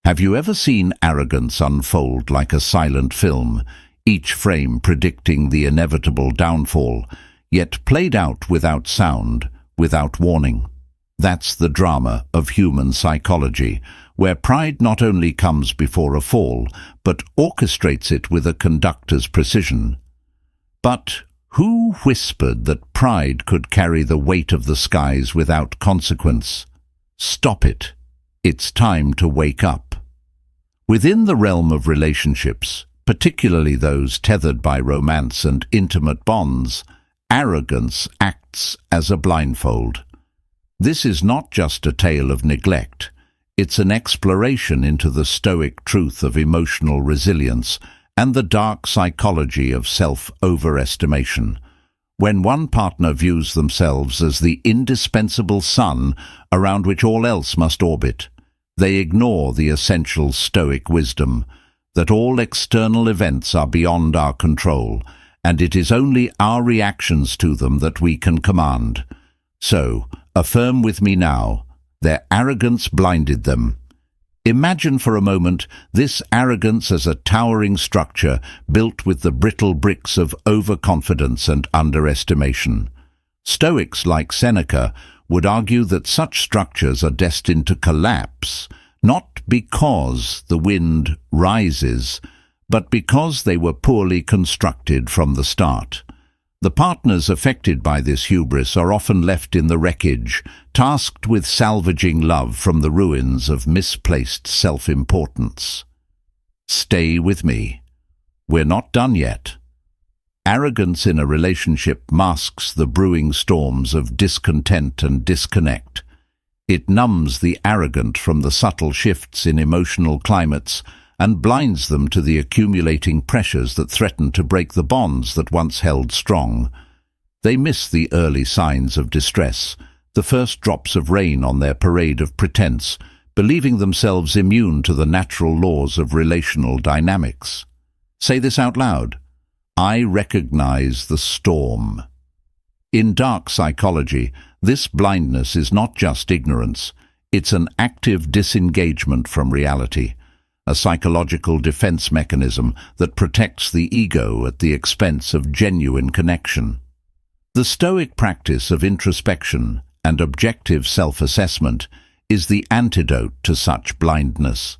Have you ever seen arrogance unfold like a silent film, each frame predicting the inevitable downfall, yet played out without sound, without warning? That's the drama of human psychology, where pride not only comes before a fall, but orchestrates it with a conductor's precision. But who whispered that pride could carry the weight of the skies without consequence? Stop it. It's time to wake up. Within the realm of relationships, particularly those tethered by romance and intimate bonds, arrogance acts as a blindfold. This is not just a tale of neglect. It's an exploration into the stoic truth of emotional resilience and the dark psychology of self-overestimation. When one partner views themselves as the indispensable sun around which all else must orbit, they ignore the essential Stoic wisdom that all external events are beyond our control, and it is only our reactions to them that we can command. So, affirm with me now, their arrogance blinded them. Imagine for a moment this arrogance as a towering structure built with the brittle bricks of overconfidence and underestimation. Stoics like Seneca would argue that such structures are destined to collapse, not because the wind rises, but because they were poorly constructed from the start. The partners affected by this hubris are often left in the wreckage, tasked with salvaging love from the ruins of misplaced self-importance. Stay with me. We're not done yet. Arrogance in a relationship masks the brewing storms of discontent and disconnect. It numbs the arrogant from the subtle shifts in emotional climates and blinds them to the accumulating pressures that threaten to break the bonds that once held strong. They miss the early signs of distress, the first drops of rain on their parade of pretense, believing themselves immune to the natural laws of relational dynamics. Say this out loud. I recognize the storm. In dark psychology, this blindness is not just ignorance, it's an active disengagement from reality, a psychological defense mechanism that protects the ego at the expense of genuine connection. The Stoic practice of introspection and objective self-assessment is the antidote to such blindness.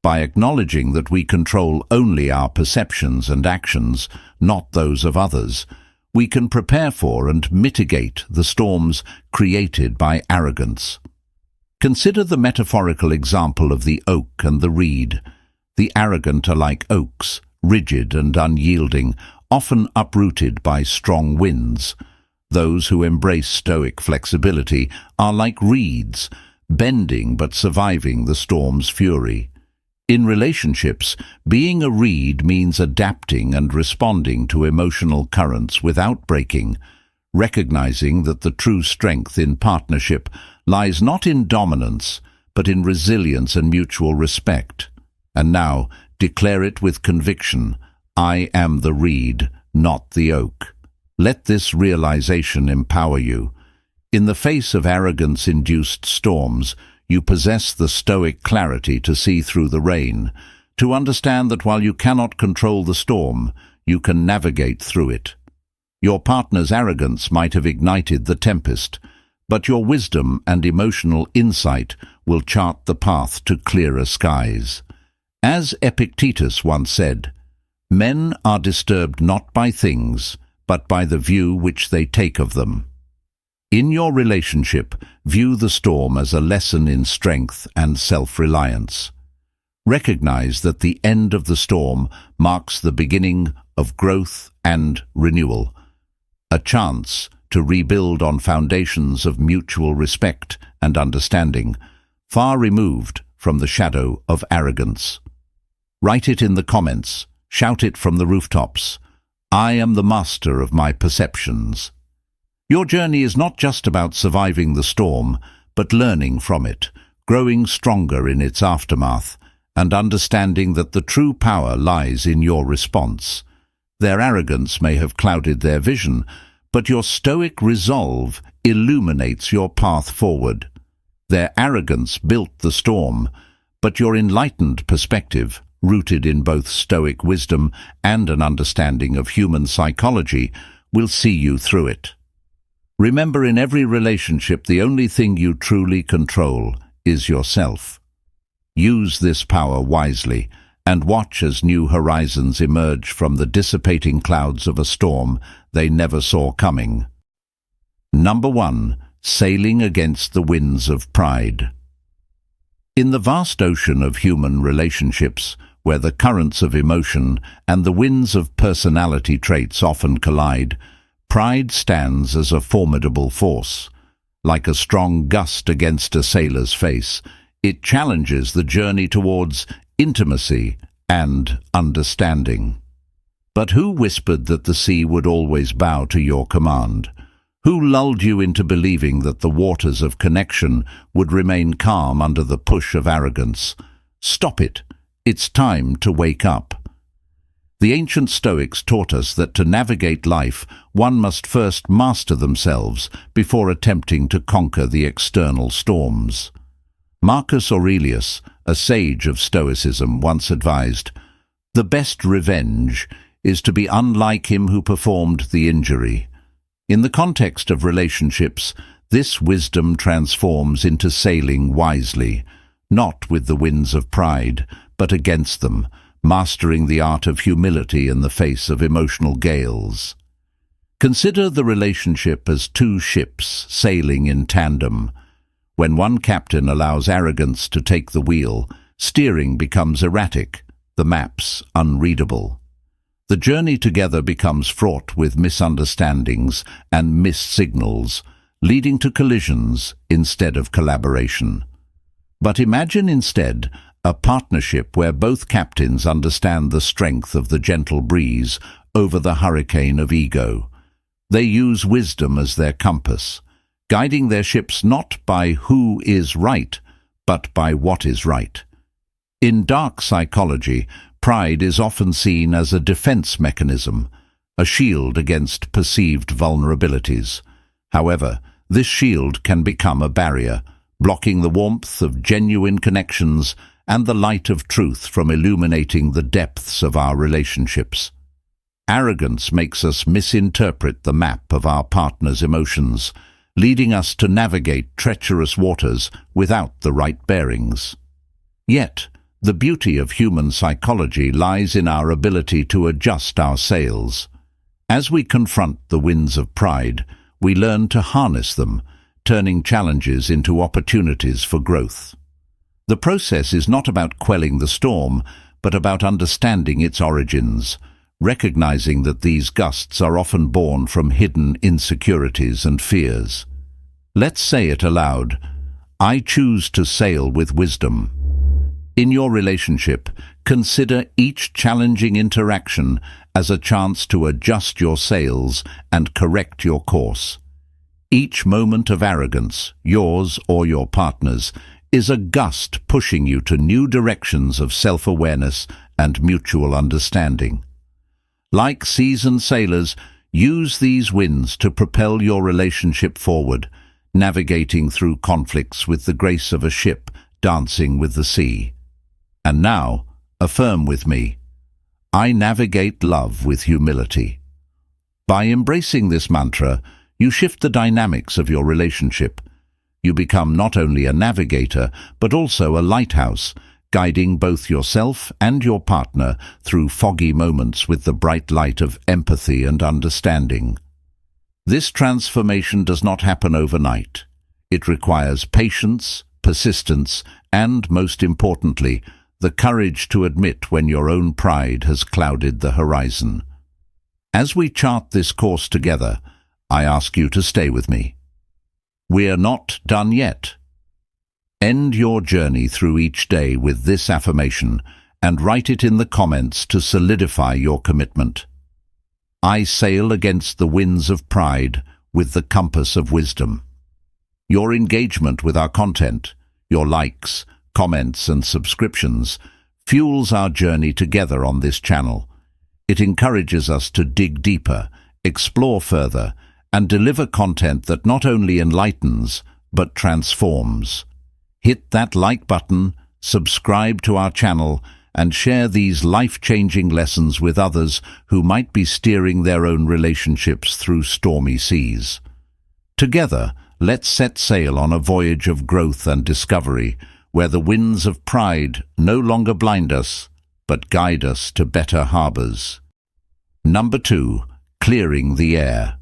By acknowledging that we control only our perceptions and actions, not those of others, we can prepare for and mitigate the storms created by arrogance. Consider the metaphorical example of the oak and the reed. The arrogant are like oaks, rigid and unyielding, often uprooted by strong winds. Those who embrace Stoic flexibility are like reeds, bending but surviving the storm's fury. In relationships, being a reed means adapting and responding to emotional currents without breaking, recognizing that the true strength in partnership lies not in dominance, but in resilience and mutual respect. And now, declare it with conviction, I am the reed, not the oak. Let this realization empower you. In the face of arrogance-induced storms, you possess the Stoic clarity to see through the rain, to understand that while you cannot control the storm, you can navigate through it. Your partner's arrogance might have ignited the tempest, but your wisdom and emotional insight will chart the path to clearer skies. As Epictetus once said, men are disturbed not by things, but by the view which they take of them. In your relationship, view the storm as a lesson in strength and self-reliance. Recognize that the end of the storm marks the beginning of growth and renewal, a chance to rebuild on foundations of mutual respect and understanding, far removed from the shadow of arrogance. Write it in the comments, shout it from the rooftops. I am the master of my perceptions. Your journey is not just about surviving the storm, but learning from it, growing stronger in its aftermath, and understanding that the true power lies in your response. Their arrogance may have clouded their vision, but your Stoic resolve illuminates your path forward. Their arrogance built the storm, But your enlightened perspective, rooted in both Stoic wisdom and an understanding of human psychology, will see you through it. Remember, in every relationship, the only thing you truly control is yourself. Use this power wisely and watch as new horizons emerge from the dissipating clouds of a storm they never saw coming. Number 1. Sailing against the winds of pride. In the vast ocean of human relationships, where the currents of emotion and the winds of personality traits often collide, pride stands as a formidable force. Like a strong gust against a sailor's face, it challenges the journey towards intimacy and understanding. But who whispered that the sea would always bow to your command? Who lulled you into believing that the waters of connection would remain calm under the push of arrogance? Stop it. It's time to wake up. The ancient Stoics taught us that to navigate life, one must first master themselves before attempting to conquer the external storms. Marcus Aurelius, a sage of Stoicism, once advised, "The best revenge is to be unlike him who performed the injury." In the context of relationships, this wisdom transforms into sailing wisely, not with the winds of pride, but against them, mastering the art of humility in the face of emotional gales. Consider the relationship as two ships sailing in tandem. When one captain allows arrogance to take the wheel, steering becomes erratic, the maps unreadable. The journey together becomes fraught with misunderstandings and missed signals, leading to collisions instead of collaboration. But imagine instead a partnership where both captains understand the strength of the gentle breeze over the hurricane of ego. They use wisdom as their compass, guiding their ships not by who is right, but by what is right. In dark psychology, pride is often seen as a defense mechanism, a shield against perceived vulnerabilities. However, this shield can become a barrier, blocking the warmth of genuine connections and the light of truth from illuminating the depths of our relationships. Arrogance makes us misinterpret the map of our partner's emotions, leading us to navigate treacherous waters without the right bearings. Yet, the beauty of human psychology lies in our ability to adjust our sails. As we confront the winds of pride, we learn to harness them, turning challenges into opportunities for growth. The process is not about quelling the storm, but about understanding its origins, recognizing that these gusts are often born from hidden insecurities and fears. Let's say it aloud: I choose to sail with wisdom. In your relationship, consider each challenging interaction as a chance to adjust your sails and correct your course. Each moment of arrogance, yours or your partner's, is a gust pushing you to new directions of self-awareness and mutual understanding. Like seasoned sailors, use these winds to propel your relationship forward, navigating through conflicts with the grace of a ship dancing with the sea. And now, affirm with me: I navigate love with humility. By embracing this mantra, you shift the dynamics of your relationship. You become not only a navigator, but also a lighthouse, guiding both yourself and your partner through foggy moments with the bright light of empathy and understanding. This transformation does not happen overnight. It requires patience, persistence, and, most importantly, the courage to admit when your own pride has clouded the horizon. As we chart this course together, I ask you to stay with me. We're not done yet. End your journey through each day with this affirmation and write it in the comments to solidify your commitment. I sail against the winds of pride with the compass of wisdom. Your engagement with our content, your likes, comments and subscriptions, fuels our journey together on this channel. It encourages us to dig deeper, explore further, and deliver content that not only enlightens, but transforms. Hit that like button, subscribe to our channel, and share these life-changing lessons with others who might be steering their own relationships through stormy seas. Together, let's set sail on a voyage of growth and discovery, where the winds of pride no longer blind us, but guide us to better harbors. Number 2. Clearing the air.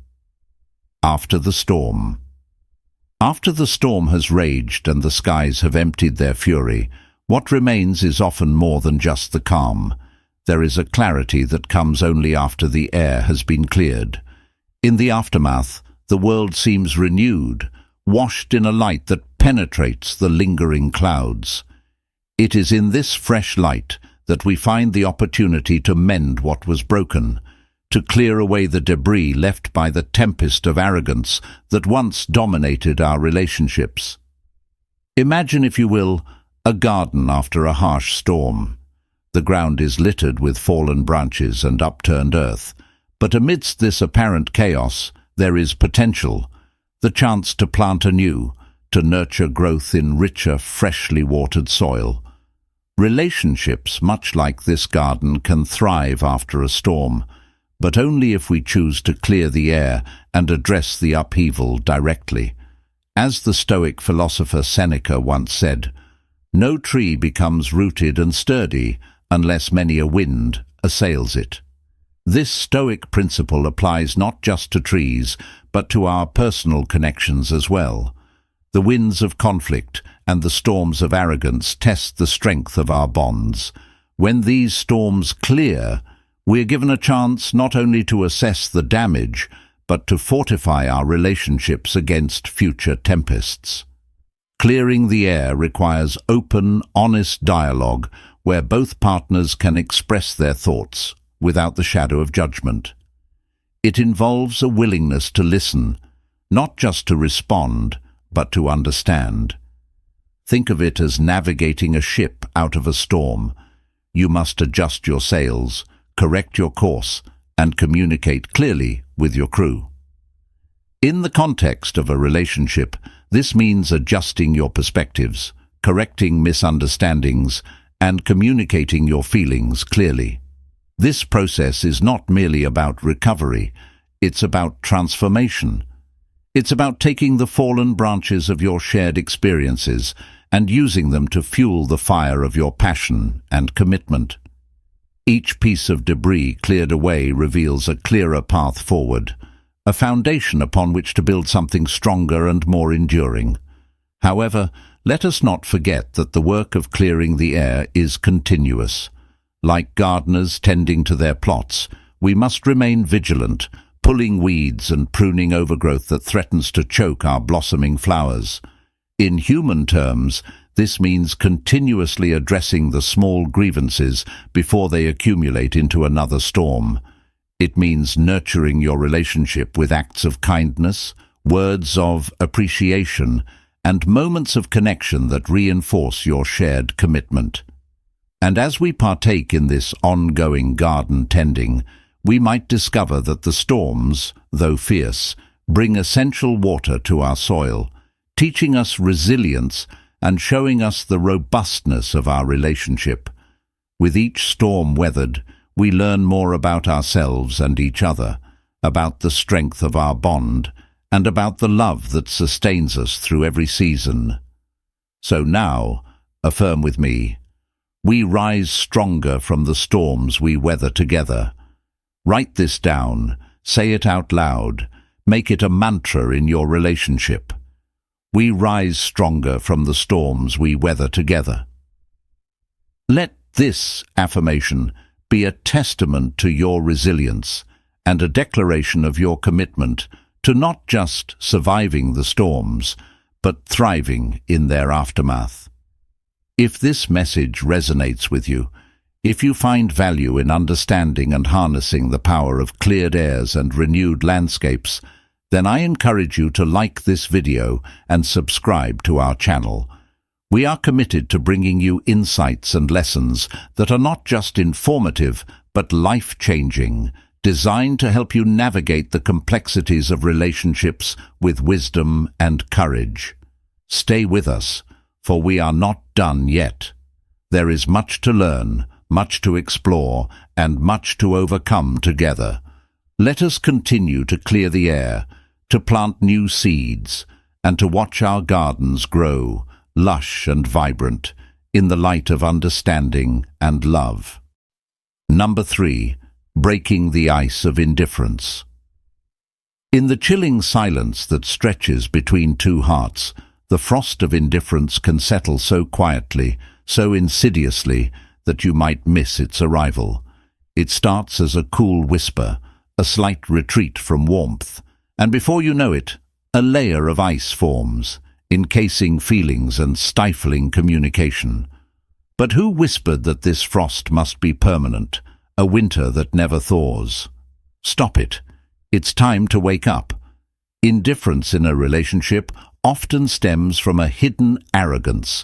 After the storm. After the storm has raged and the skies have emptied their fury, what remains is often more than just the calm. There is a clarity that comes only after the air has been cleared. In the aftermath, the world seems renewed, washed in a light that penetrates the lingering clouds. It is in this fresh light that we find the opportunity to mend what was broken, to clear away the debris left by the tempest of arrogance that once dominated our relationships. Imagine, if you will, a garden after a harsh storm. The ground is littered with fallen branches and upturned earth, but amidst this apparent chaos, there is potential, the chance to plant anew, to nurture growth in richer, freshly watered soil. Relationships, much like this garden, can thrive after a storm, but only if we choose to clear the air and address the upheaval directly. As the Stoic philosopher Seneca once said, "No tree becomes rooted and sturdy unless many a wind assails it." This Stoic principle applies not just to trees, but to our personal connections as well. The winds of conflict and the storms of arrogance test the strength of our bonds. When these storms clear, we are given a chance not only to assess the damage, but to fortify our relationships against future tempests. Clearing the air requires open, honest dialogue where both partners can express their thoughts without the shadow of judgment. It involves a willingness to listen, not just to respond, but to understand. Think of it as navigating a ship out of a storm. You must adjust your sails, correct your course, and communicate clearly with your crew. In the context of a relationship, this means adjusting your perspectives, correcting misunderstandings, and communicating your feelings clearly. This process is not merely about recovery, it's about transformation. It's about taking the fallen branches of your shared experiences and using them to fuel the fire of your passion and commitment. Each piece of debris cleared away reveals a clearer path forward, a foundation upon which to build something stronger and more enduring. However, let us not forget that the work of clearing the air is continuous. Like gardeners tending to their plots, we must remain vigilant, pulling weeds and pruning overgrowth that threatens to choke our blossoming flowers. In human terms, this means continuously addressing the small grievances before they accumulate into another storm. It means nurturing your relationship with acts of kindness, words of appreciation, and moments of connection that reinforce your shared commitment. And as we partake in this ongoing garden tending, we might discover that the storms, though fierce, bring essential water to our soil, teaching us resilience and showing us the robustness of our relationship. With each storm weathered, we learn more about ourselves and each other, about the strength of our bond, and about the love that sustains us through every season. So now, affirm with me, we rise stronger from the storms we weather together. Write this down, say it out loud, make it a mantra in your relationship. We rise stronger from the storms we weather together. Let this affirmation be a testament to your resilience and a declaration of your commitment to not just surviving the storms, but thriving in their aftermath. If this message resonates with you, if you find value in understanding and harnessing the power of cleared airs and renewed landscapes, then I encourage you to like this video and subscribe to our channel. We are committed to bringing you insights and lessons that are not just informative, but life-changing, designed to help you navigate the complexities of relationships with wisdom and courage. Stay with us, for we are not done yet. There is much to learn, much to explore, and much to overcome together. Let us continue to clear the air, to plant new seeds, and to watch our gardens grow, lush and vibrant, in the light of understanding and love. Number 3. Breaking the ice of indifference. In the chilling silence that stretches between two hearts, the frost of indifference can settle so quietly, so insidiously, that you might miss its arrival. It starts as a cool whisper, a slight retreat from warmth, and before you know it, a layer of ice forms, encasing feelings and stifling communication. But who whispered that this frost must be permanent, a winter that never thaws? Stop it. It's time to wake up. Indifference in a relationship often stems from a hidden arrogance,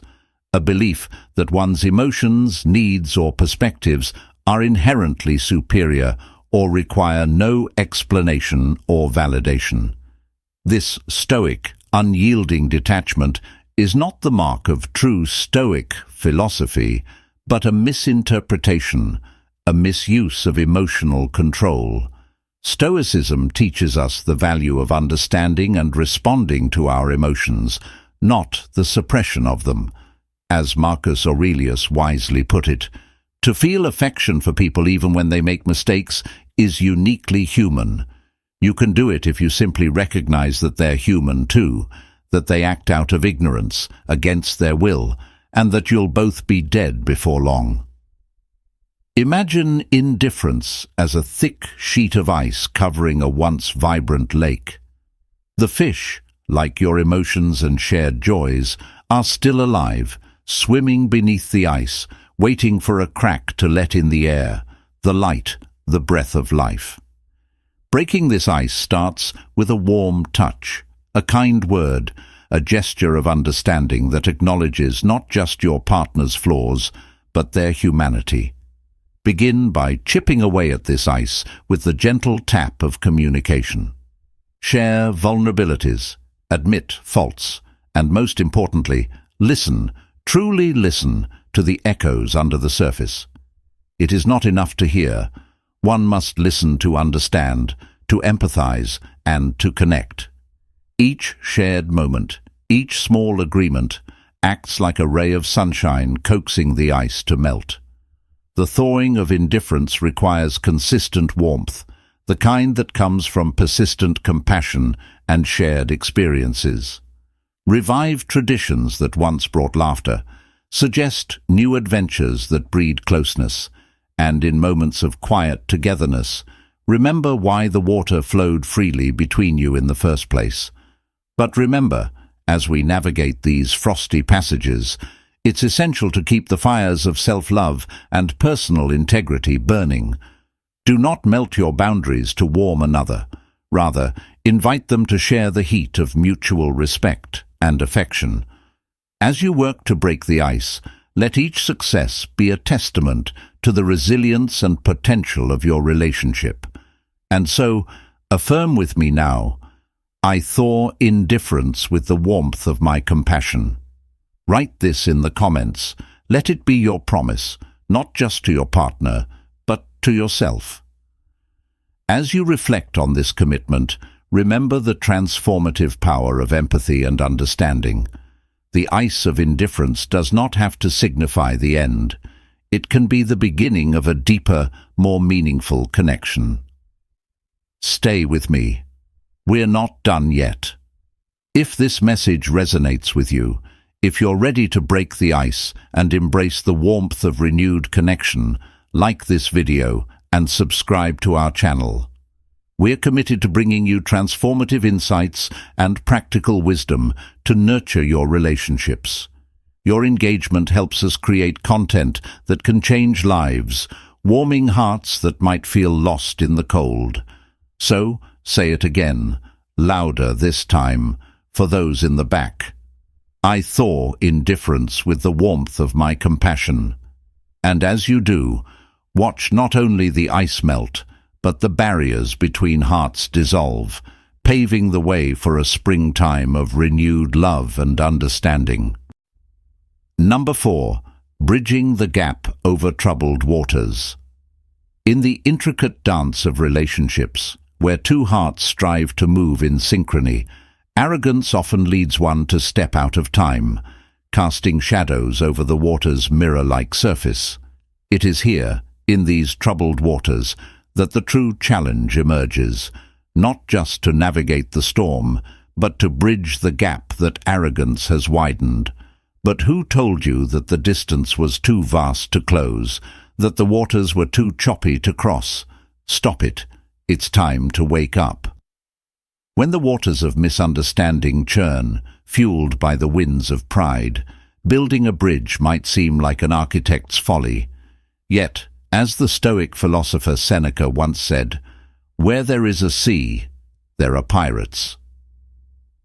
a belief that one's emotions, needs, or perspectives are inherently superior or require no explanation or validation. This stoic, unyielding detachment is not the mark of true Stoic philosophy, but a misinterpretation, a misuse of emotional control. Stoicism teaches us the value of understanding and responding to our emotions, not the suppression of them. As Marcus Aurelius wisely put it, to feel affection for people even when they make mistakes is uniquely human. You can do it if you simply recognize that they're human too, that they act out of ignorance, against their will, and that you'll both be dead before long. Imagine indifference as a thick sheet of ice covering a once vibrant lake. The fish, like your emotions and shared joys, are still alive, swimming beneath the ice, waiting for a crack to let in the air, the light, the breath of life. Breaking this ice starts with a warm touch, a kind word, a gesture of understanding that acknowledges not just your partner's flaws, but their humanity. Begin by chipping away at this ice with the gentle tap of communication. Share vulnerabilities, admit faults, and most importantly, listen, truly listen to the echoes under the surface. It is not enough to hear. One must listen to understand, to empathize, and to connect. Each shared moment, each small agreement, acts like a ray of sunshine coaxing the ice to melt. The thawing of indifference requires consistent warmth, the kind that comes from persistent compassion and shared experiences. Revive traditions that once brought laughter, suggest new adventures that breed closeness, and in moments of quiet togetherness, remember why the water flowed freely between you in the first place. But remember, as we navigate these frosty passages, it's essential to keep the fires of self-love and personal integrity burning. Do not melt your boundaries to warm another. Rather, invite them to share the heat of mutual respect and affection. As you work to break the ice, let each success be a testament to the resilience and potential of your relationship. And so, affirm with me now, I thaw indifference with the warmth of my compassion. Write this in the comments. Let it be your promise, not just to your partner, but to yourself. As you reflect on this commitment, remember the transformative power of empathy and understanding. The ice of indifference does not have to signify the end. It can be the beginning of a deeper, more meaningful connection. Stay with me. We're not done yet. If this message resonates with you, if you're ready to break the ice and embrace the warmth of renewed connection, like this video and subscribe to our channel. We're committed to bringing you transformative insights and practical wisdom to nurture your relationships. Your engagement helps us create content that can change lives, warming hearts that might feel lost in the cold. So, say it again, louder this time, for those in the back. I thaw indifference with the warmth of my compassion. And as you do, watch not only the ice melt, but the barriers between hearts dissolve, paving the way for a springtime of renewed love and understanding. Number 4. Bridging the gap over troubled waters. In the intricate dance of relationships, where two hearts strive to move in synchrony, arrogance often leads one to step out of time, casting shadows over the water's mirror-like surface. It is here, in these troubled waters, that the true challenge emerges, not just to navigate the storm, but to bridge the gap that arrogance has widened. But who told you that the distance was too vast to close, that the waters were too choppy to cross? Stop it. It's time to wake up. When the waters of misunderstanding churn, fueled by the winds of pride, building a bridge might seem like an architect's folly. Yet, as the Stoic philosopher Seneca once said, "Where there is a sea, there are pirates."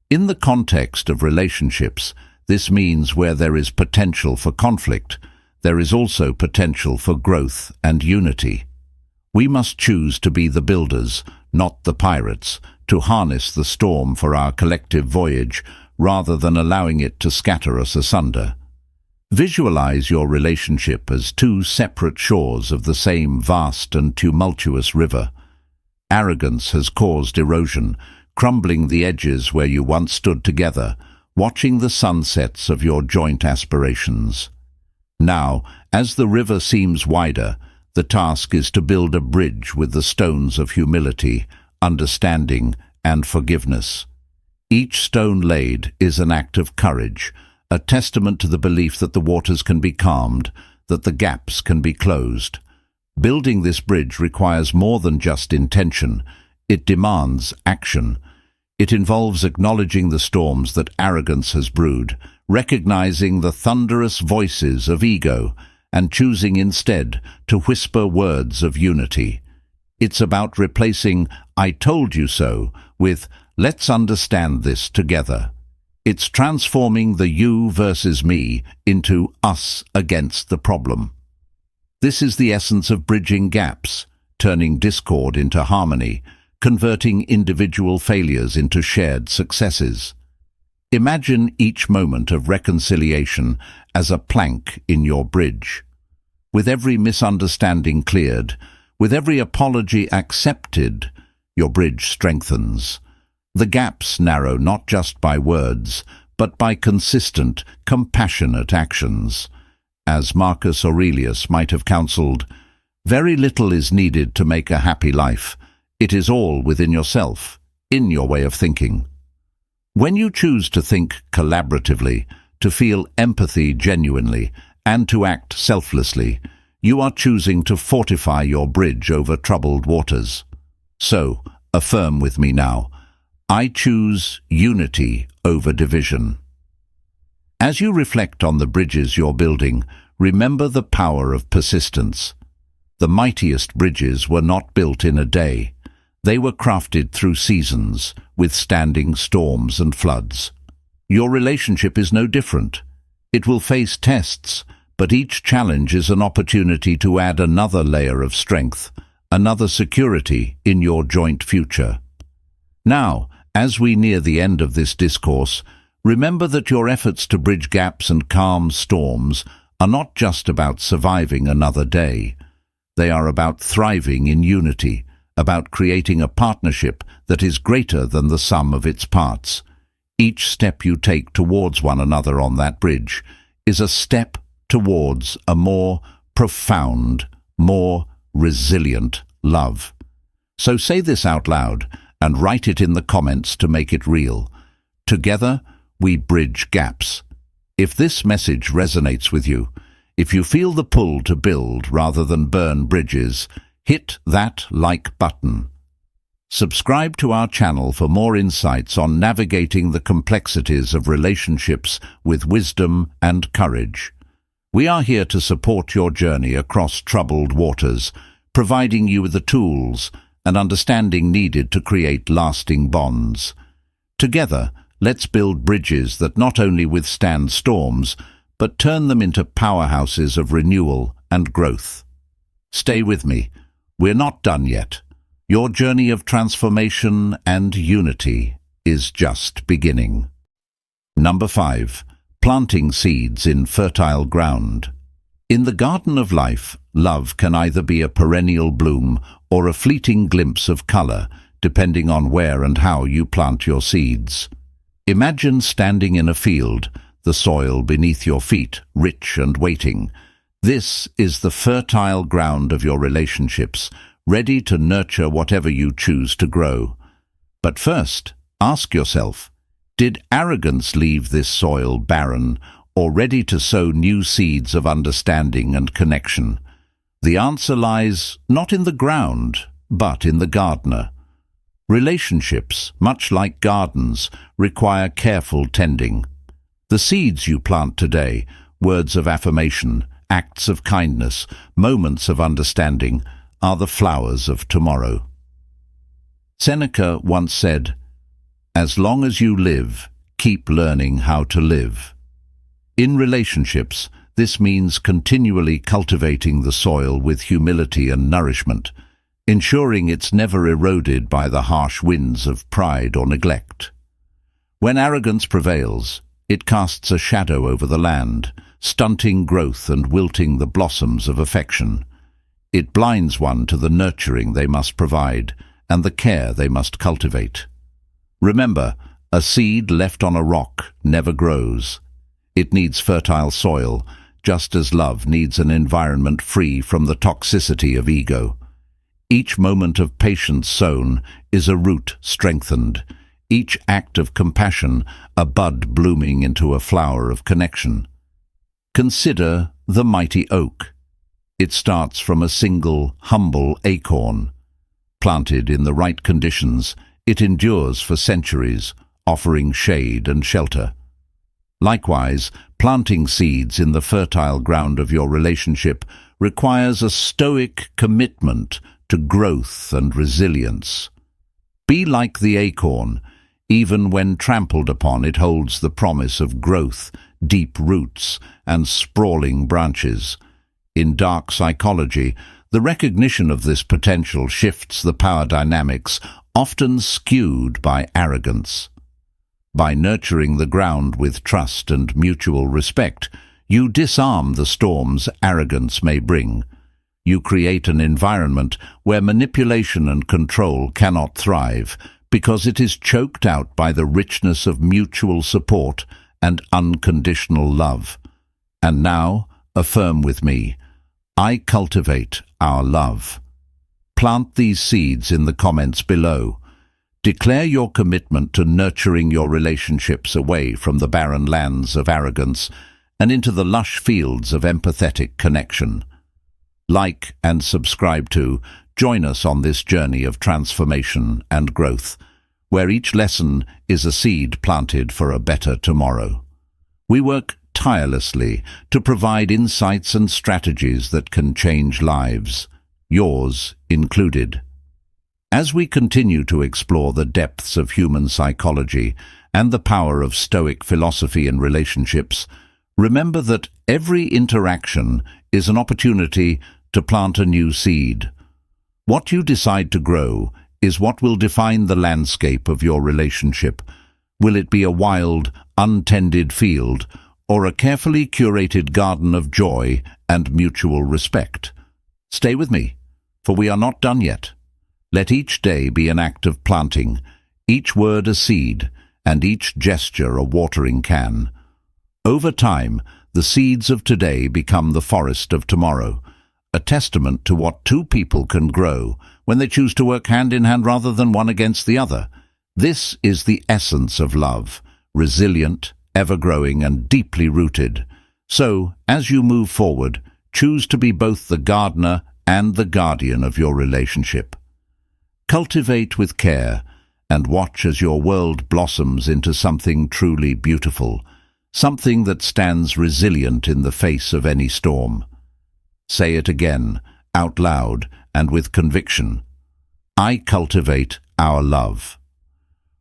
In the context of relationships, this means where there is potential for conflict, there is also potential for growth and unity. We must choose to be the builders, not the pirates, to harness the storm for our collective voyage rather than allowing it to scatter us asunder. Visualize your relationship as two separate shores of the same vast and tumultuous river. Arrogance has caused erosion, crumbling the edges where you once stood together, watching the sunsets of your joint aspirations. Now, as the river seems wider, the task is to build a bridge with the stones of humility, understanding, and forgiveness. Each stone laid is an act of courage, a testament to the belief that the waters can be calmed, that the gaps can be closed. Building this bridge requires more than just intention. It demands action. It involves acknowledging the storms that arrogance has brewed, recognizing the thunderous voices of ego, and choosing instead to whisper words of unity. It's about replacing "I told you so" with "let's understand this together." It's transforming the you versus me into us against the problem. This is the essence of bridging gaps, turning discord into harmony, converting individual failures into shared successes. Imagine each moment of reconciliation as a plank in your bridge. With every misunderstanding cleared, with every apology accepted, your bridge strengthens. The gaps narrow not just by words, but by consistent, compassionate actions. As Marcus Aurelius might have counseled, "Very little is needed to make a happy life. It is all within yourself, in your way of thinking." When you choose to think collaboratively, to feel empathy genuinely, and to act selflessly, you are choosing to fortify your bridge over troubled waters. So, affirm with me now, I choose unity over division. As you reflect on the bridges you're building, remember the power of persistence. The mightiest bridges were not built in a day. They were crafted through seasons, withstanding storms and floods. Your relationship is no different. It will face tests, but each challenge is an opportunity to add another layer of strength, another security in your joint future. Now, as we near the end of this discourse, remember that your efforts to bridge gaps and calm storms are not just about surviving another day. They are about thriving in unity, about creating a partnership that is greater than the sum of its parts. Each step you take towards one another on that bridge is a step towards a more profound, more resilient love. So say this out loud and write it in the comments to make it real. Together, we bridge gaps. If this message resonates with you, if you feel the pull to build rather than burn bridges, hit that like button. Subscribe to our channel for more insights on navigating the complexities of relationships with wisdom and courage. We are here to support your journey across troubled waters, providing you with the tools and understanding needed to create lasting bonds. Together, let's build bridges that not only withstand storms, but turn them into powerhouses of renewal and growth. Stay with me. We're not done yet. Your journey of transformation and unity is just beginning. Number 5. Planting seeds in fertile ground. In the garden of life, love can either be a perennial bloom or a fleeting glimpse of color, depending on where and how you plant your seeds. Imagine standing in a field, the soil beneath your feet, rich and waiting. This is the fertile ground of your relationships, ready to nurture whatever you choose to grow. But first, ask yourself, did arrogance leave this soil barren or ready to sow new seeds of understanding and connection? The answer lies not in the ground, but in the gardener. Relationships, much like gardens, require careful tending. The seeds you plant today, words of affirmation, acts of kindness, moments of understanding, are the flowers of tomorrow. Seneca once said, "As long as you live, keep learning how to live." In relationships, this means continually cultivating the soil with humility and nourishment, ensuring it's never eroded by the harsh winds of pride or neglect. When arrogance prevails, it casts a shadow over the land, stunting growth and wilting the blossoms of affection. It blinds one to the nurturing they must provide and the care they must cultivate. Remember, a seed left on a rock never grows. It needs fertile soil, just as love needs an environment free from the toxicity of ego. Each moment of patience sown is a root strengthened, each act of compassion a bud blooming into a flower of connection. Consider the mighty oak. It starts from a single, humble acorn. Planted in the right conditions, it endures for centuries, offering shade and shelter. Likewise, planting seeds in the fertile ground of your relationship requires a stoic commitment to growth and resilience. Be like the acorn. Even when trampled upon, it holds the promise of growth, deep roots, and sprawling branches. In Dark Psychology, the recognition of this potential shifts the power dynamics, often skewed by arrogance. By nurturing the ground with trust and mutual respect, you disarm the storms arrogance may bring. You create an environment where manipulation and control cannot thrive, because it is choked out by the richness of mutual support and unconditional love. And now, affirm with me, I cultivate our love. Plant these seeds in the comments below. Declare your commitment to nurturing your relationships away from the barren lands of arrogance and into the lush fields of empathetic connection. Like and subscribe to, join us on this journey of transformation and growth, where each lesson is a seed planted for a better tomorrow. We work tirelessly to provide insights and strategies that can change lives, yours included. As we continue to explore the depths of human psychology and the power of Stoic philosophy in relationships, remember that every interaction is an opportunity to plant a new seed. What you decide to grow is what will define the landscape of your relationship. Will it be a wild, untended field, or a carefully curated garden of joy and mutual respect? Stay with me, for we are not done yet. Let each day be an act of planting, each word a seed, and each gesture a watering can. Over time, the seeds of today become the forest of tomorrow, a testament to what two people can grow when they choose to work hand in hand rather than one against the other. This is the essence of love, resilient, ever-growing, and deeply rooted. So, as you move forward, choose to be both the gardener and the guardian of your relationship. Cultivate with care, and watch as your world blossoms into something truly beautiful, something that stands resilient in the face of any storm. Say it again, out loud and with conviction. I cultivate our love.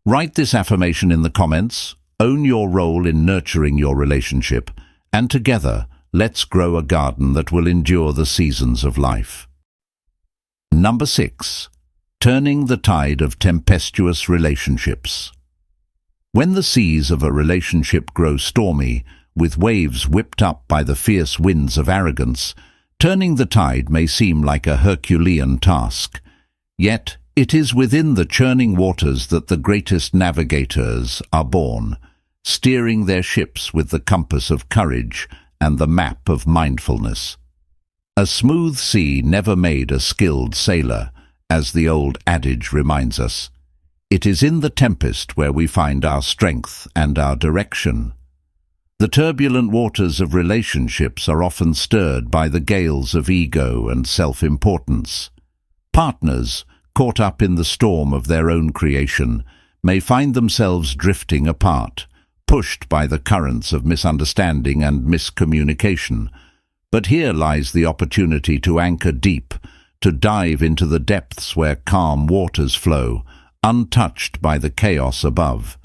Write this affirmation in the comments, own your role in nurturing your relationship, and together, let's grow a garden that will endure the seasons of life. Number 6. Turning the tide of tempestuous relationships. When the seas of a relationship grow stormy, with waves whipped up by the fierce winds of arrogance, turning the tide may seem like a Herculean task. Yet it is within the churning waters that the greatest navigators are born, steering their ships with the compass of courage and the map of mindfulness. A smooth sea never made a skilled sailor, as the old adage reminds us. It is in the tempest where we find our strength and our direction. The turbulent waters of relationships are often stirred by the gales of ego and self-importance. Partners, caught up in the storm of their own creation, may find themselves drifting apart, pushed by the currents of misunderstanding and miscommunication. But here lies the opportunity to anchor deep, to dive into the depths where calm waters flow, untouched by the chaos above.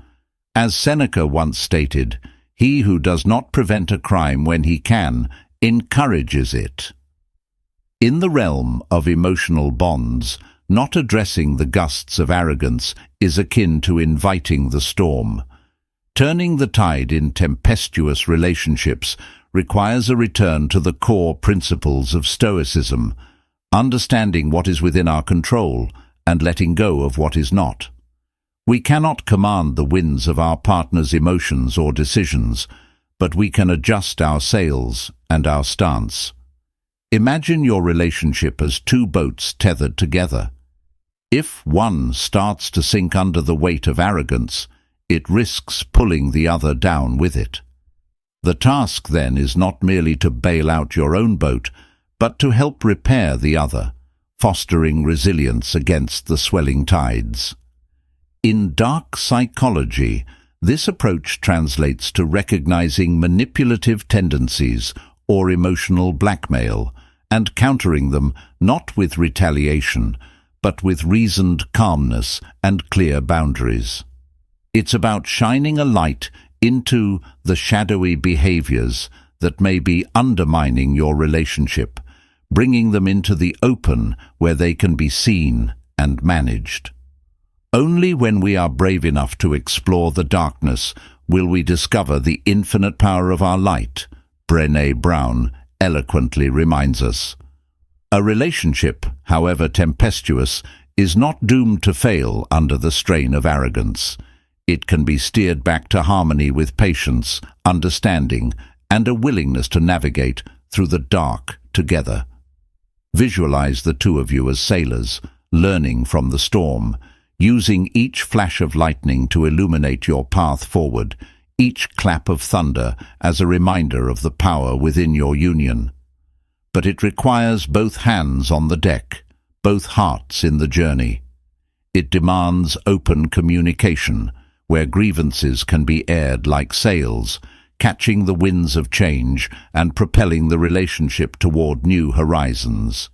As Seneca once stated, "He who does not prevent a crime when he can, encourages it." In the realm of emotional bonds, not addressing the gusts of arrogance is akin to inviting the storm. Turning the tide in tempestuous relationships requires a return to the core principles of Stoicism, understanding what is within our control and letting go of what is not. We cannot command the winds of our partner's emotions or decisions, but we can adjust our sails and our stance. Imagine your relationship as two boats tethered together. If one starts to sink under the weight of arrogance, it risks pulling the other down with it. The task then is not merely to bail out your own boat, but to help repair the other, fostering resilience against the swelling tides. In Dark Psychology, this approach translates to recognizing manipulative tendencies or emotional blackmail and countering them not with retaliation, but with reasoned calmness and clear boundaries. It's about shining a light into the shadowy behaviors that may be undermining your relationship, bringing them into the open where they can be seen and managed. Only when we are brave enough to explore the darkness will we discover the infinite power of our light, Brené Brown eloquently reminds us. A relationship, however tempestuous, is not doomed to fail under the strain of arrogance. It can be steered back to harmony with patience, understanding, and a willingness to navigate through the dark together. Visualize the two of you as sailors, learning from the storm, using each flash of lightning to illuminate your path forward, each clap of thunder as a reminder of the power within your union. But it requires both hands on the deck, both hearts in the journey. It demands open communication, where grievances can be aired like sails, catching the winds of change and propelling the relationship toward new horizons.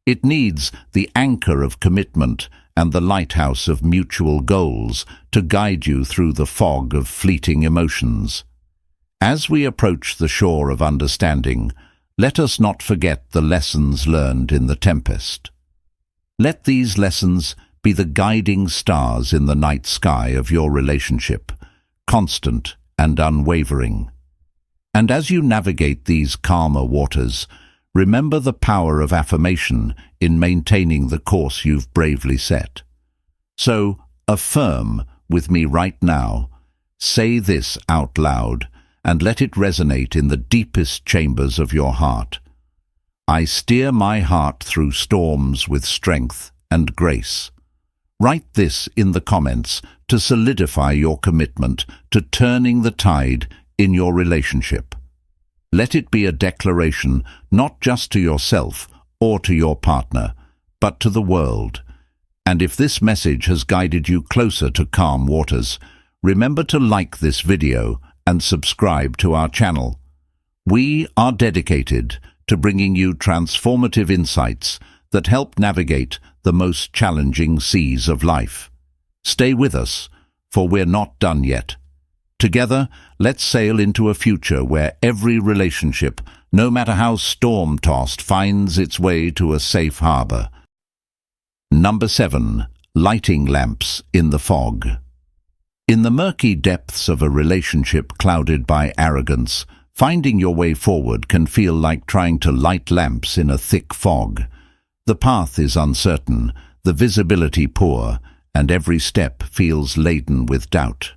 It needs the anchor of commitment and the lighthouse of mutual goals to guide you through the fog of fleeting emotions. As we approach the shore of understanding, let us not forget the lessons learned in the tempest. Let these lessons be the guiding stars in the night sky of your relationship, constant and unwavering. And as you navigate these calmer waters, remember the power of affirmation in maintaining the course you've bravely set. So, affirm with me right now, say this out loud, and let it resonate in the deepest chambers of your heart. I steer my heart through storms with strength and grace. Write this in the comments to solidify your commitment to turning the tide in your relationship. Let it be a declaration not just to yourself or to your partner, but to the world. And if this message has guided you closer to calm waters, remember to like this video and subscribe to our channel. We are dedicated to bringing you transformative insights that help navigate the most challenging seas of life. Stay with us, for we're not done yet. Together, let's sail into a future where every relationship, no matter how storm-tossed, finds its way to a safe harbor. Number 7. Lighting lamps in the fog. In the murky depths of a relationship clouded by arrogance, Finding your way forward can feel like trying to light lamps in a thick fog. The path is uncertain, the visibility poor, and every step feels laden with doubt.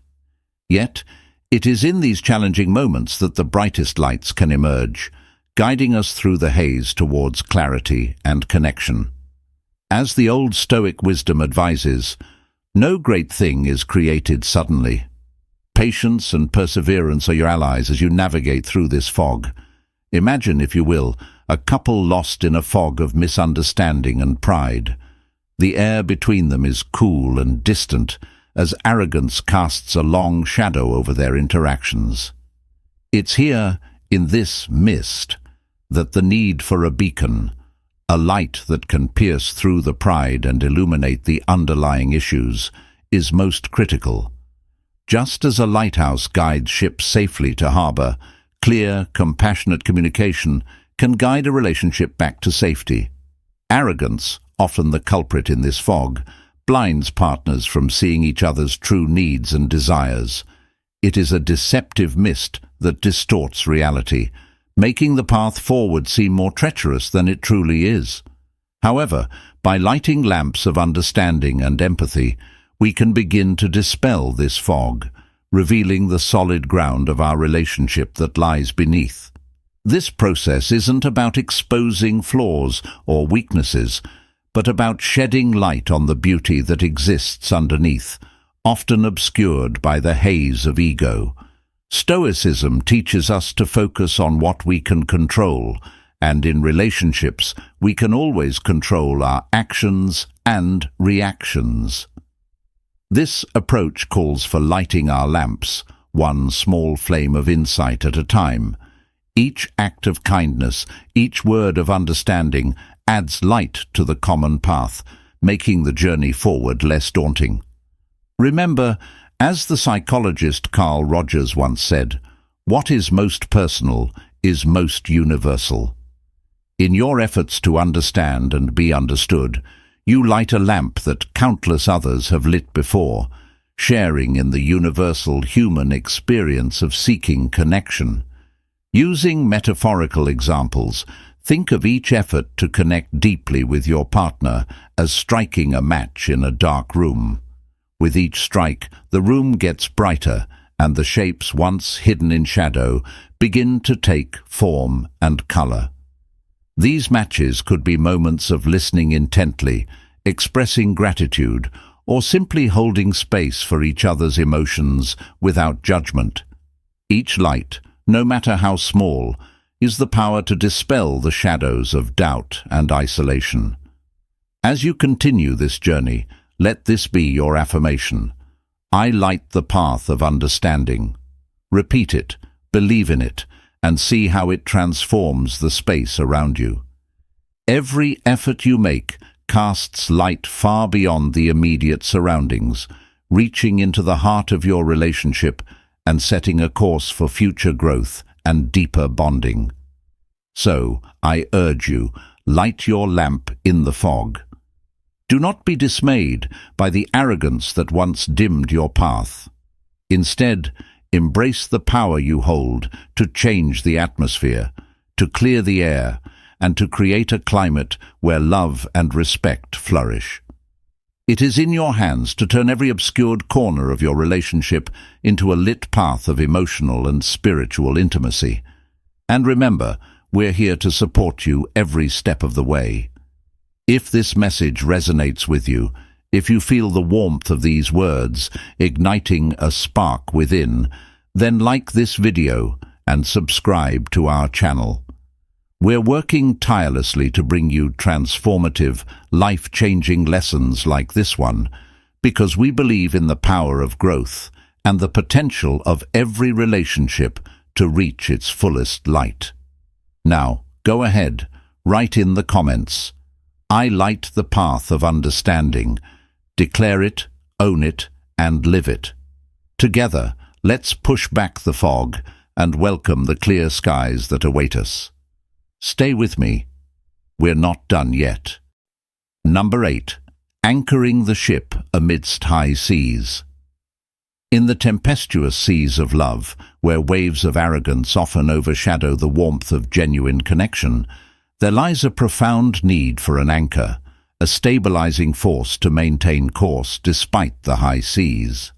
Yet, it is in these challenging moments that the brightest lights can emerge, guiding us through the haze towards clarity and connection. As the old Stoic wisdom advises, no great thing is created suddenly. Patience and perseverance are your allies as you navigate through this fog. Imagine, if you will, a couple lost in a fog of misunderstanding and pride. The air between them is cool and distant, as arrogance casts a long shadow over their interactions. It's here, in this mist, that the need for a beacon, a light that can pierce through the pride and illuminate the underlying issues, is most critical. Just as a lighthouse guides ships safely to harbor, clear, compassionate communication can guide a relationship back to safety. Arrogance, often the culprit in this fog, blinds partners from seeing each other's true needs and desires. It is a deceptive mist that distorts reality, making the path forward seem more treacherous than it truly is. However, by lighting lamps of understanding and empathy, we can begin to dispel this fog, revealing the solid ground of our relationship that lies beneath. This process isn't about exposing flaws or weaknesses, but about shedding light on the beauty that exists underneath, often obscured by the haze of ego. Stoicism teaches us to focus on what we can control, and in relationships, we can always control our actions and reactions. This approach calls for lighting our lamps, one small flame of insight at a time. Each act of kindness, each word of understanding adds light to the common path, making the journey forward less daunting. Remember, as the psychologist Carl Rogers once said, what is most personal is most universal. In your efforts to understand and be understood, you light a lamp that countless others have lit before, sharing in the universal human experience of seeking connection. Using metaphorical examples, think of each effort to connect deeply with your partner as striking a match in a dark room. With each strike, the room gets brighter, and the shapes once hidden in shadow begin to take form and color. These matches could be moments of listening intently, expressing gratitude, or simply holding space for each other's emotions without judgment. Each light, no matter how small, is the power to dispel the shadows of doubt and isolation. As you continue this journey, let this be your affirmation. I light the path of understanding. Repeat it, believe in it, and see how it transforms the space around you. Every effort you make casts light far beyond the immediate surroundings, reaching into the heart of your relationship and setting a course for future growth and deeper bonding. So, I urge you, light your lamp in the fog. Do not be dismayed by the arrogance that once dimmed your path. Instead, embrace the power you hold to change the atmosphere, to clear the air, and to create a climate where love and respect flourish. It is in your hands to turn every obscured corner of your relationship into a lit path of emotional and spiritual intimacy. And remember, we're here to support you every step of the way. If this message resonates with you, if you feel the warmth of these words igniting a spark within, then like this video and subscribe to our channel. We're working tirelessly to bring you transformative, life-changing lessons like this one, because we believe in the power of growth and the potential of every relationship to reach its fullest light. Now, go ahead, write in the comments, I light the path of understanding. Declare it, own it, and live it. Together, let's push back the fog and welcome the clear skies that await us. Stay with me. We're not done yet. Number 8. Anchoring the ship amidst high seas. In the tempestuous seas of love, where waves of arrogance often overshadow the warmth of genuine connection, there lies a profound need for an anchor, a stabilizing force to maintain course despite the high seas.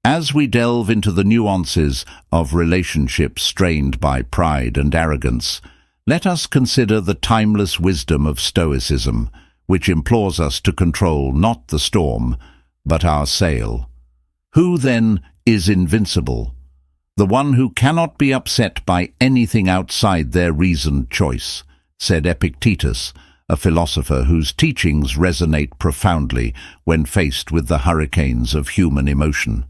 As we delve into the nuances of relationships strained by pride and arrogance, let us consider the timeless wisdom of Stoicism, which implores us to control not the storm, but our sail. Who, then, is invincible? The one who cannot be upset by anything outside their reasoned choice, said Epictetus, a philosopher whose teachings resonate profoundly when faced with the hurricanes of human emotion.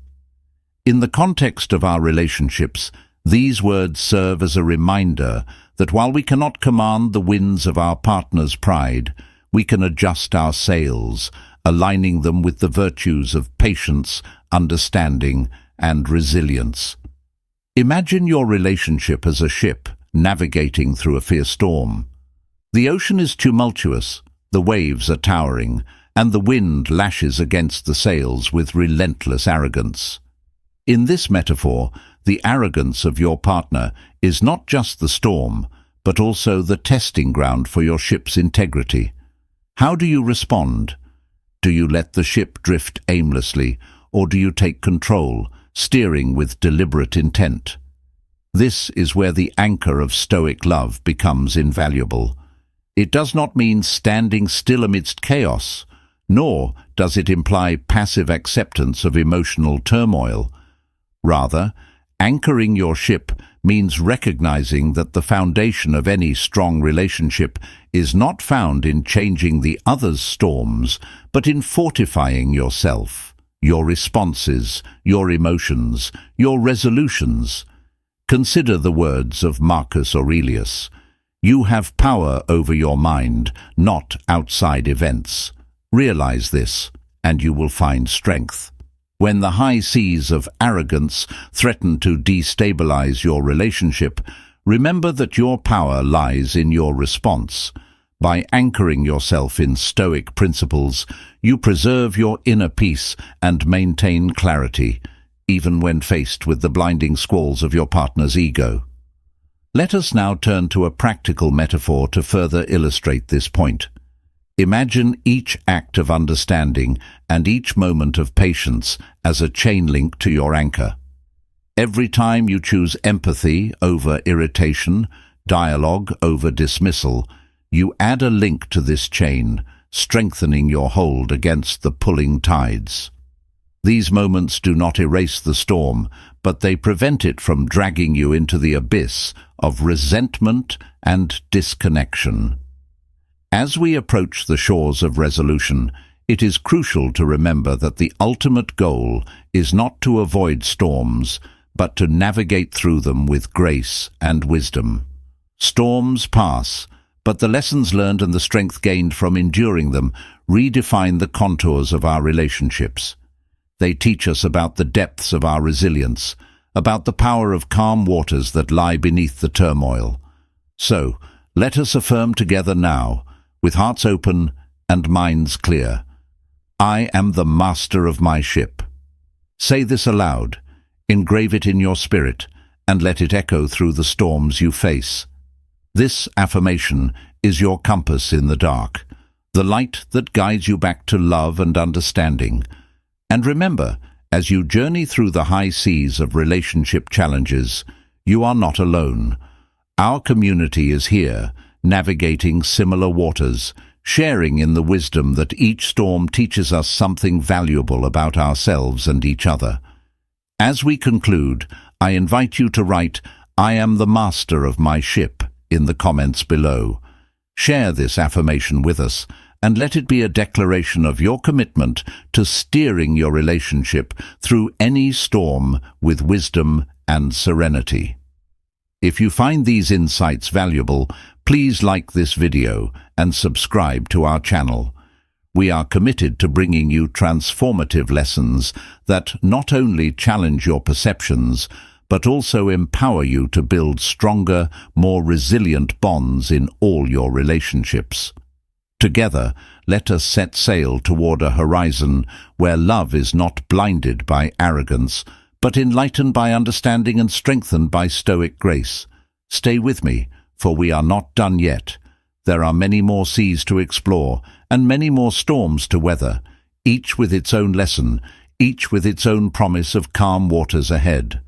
In the context of our relationships, these words serve as a reminder that while we cannot command the winds of our partner's pride, we can adjust our sails, aligning them with the virtues of patience, understanding, and resilience. Imagine your relationship as a ship navigating through a fierce storm. The ocean is tumultuous, the waves are towering, and the wind lashes against the sails with relentless arrogance. In this metaphor, the arrogance of your partner is not just the storm, but also the testing ground for your ship's integrity. How do you respond? Do you let the ship drift aimlessly, or do you take control, steering with deliberate intent? This is where the anchor of Stoic love becomes invaluable. It does not mean standing still amidst chaos, nor does it imply passive acceptance of emotional turmoil. Rather, anchoring your ship means recognizing that the foundation of any strong relationship is not found in changing the other's storms, but in fortifying yourself, your responses, your emotions, your resolutions. Consider the words of Marcus Aurelius. You have power over your mind, not outside events. Realize this, and you will find strength. When the high seas of arrogance threaten to destabilize your relationship, remember that your power lies in your response. By anchoring yourself in Stoic principles, you preserve your inner peace and maintain clarity, even when faced with the blinding squalls of your partner's ego. Let us now turn to a practical metaphor to further illustrate this point. Imagine each act of understanding and each moment of patience as a chain link to your anchor. Every time you choose empathy over irritation, dialogue over dismissal, you add a link to this chain, strengthening your hold against the pulling tides. These moments do not erase the storm, but they prevent it from dragging you into the abyss of resentment and disconnection. As we approach the shores of resolution, it is crucial to remember that the ultimate goal is not to avoid storms, but to navigate through them with grace and wisdom. Storms pass, but the lessons learned and the strength gained from enduring them redefine the contours of our relationships. They teach us about the depths of our resilience, about the power of calm waters that lie beneath the turmoil. So, let us affirm together now, with hearts open and minds clear, I am the master of my ship. Say this aloud, engrave it in your spirit, and let it echo through the storms you face. This affirmation is your compass in the dark, the light that guides you back to love and understanding. And remember, as you journey through the high seas of relationship challenges, you are not alone. Our community is here, navigating similar waters, sharing in the wisdom that each storm teaches us something valuable about ourselves and each other. As we conclude, I invite you to write, I am the master of my ship, in the comments below. Share this affirmation with us, and let it be a declaration of your commitment to steering your relationship through any storm with wisdom and serenity. If you find these insights valuable, please like this video and subscribe to our channel. We are committed to bringing you transformative lessons that not only challenge your perceptions, but also empower you to build stronger, more resilient bonds in all your relationships. Together, let us set sail toward a horizon where love is not blinded by arrogance, but enlightened by understanding and strengthened by Stoic grace. Stay with me, for we are not done yet. There are many more seas to explore, and many more storms to weather, each with its own lesson, each with its own promise of calm waters ahead.